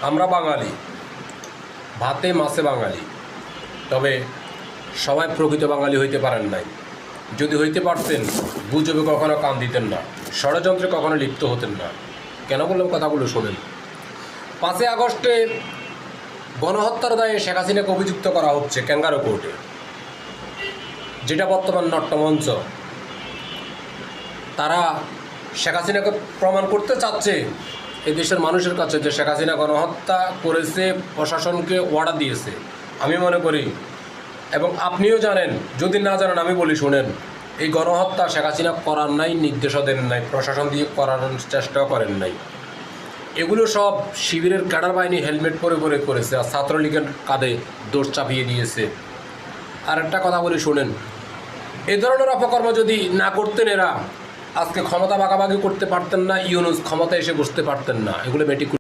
আমরা বাঙালি, ভাতে মাছে বাঙালি, তবে সবাই প্রকৃত বাঙালি হইতে পারেন নাই। যদি হইতে পারতেন গুজবে কখনো কান দিতেন না, ষড়যন্ত্রে কখনো লিপ্ত হতেন না। কেন বললাম কথাগুলো শোনেন। 5ই আগস্টে গণহত্যার দায়ে শেখ হাসিনাকে অভিযুক্ত করা হচ্ছে ক্যাঙ্গারু কোর্টে, যেটা বর্তমান নাট্যমঞ্চ। তারা শেখ হাসিনাকে প্রমাণ করতে চাচ্ছে এই দেশের মানুষের কাছে যে শেখ হাসিনা গণহত্যা করেছে, প্রশাসনকে অর্ডার দিয়েছে। আমি মনে করি, এবং আপনিও জানেন, যদি না জানেন আমি বলি শোনেন, এই গণহত্যা শেখ হাসিনা করার নাই, নির্দেশও দেন নাই, প্রশাসন দিয়ে করানোর চেষ্টাও করেন নাই। এগুলো সব শিবিরের ক্যাডার বাহিনী হেলমেট পরে পরে করেছে, আর ছাত্রলীগের কাঁধে দোষ চাপিয়ে দিয়েছে। আর একটা কথা বলি শোনেন, এ ধরনের অপকর্ম যদি না করতেন এরা, আজকে ক্ষমতা ভাগাভাগি করতে পারতেন না, ইউনূস ক্ষমতা এসে বসতে পারতেন না। এগুলো মেটিকুল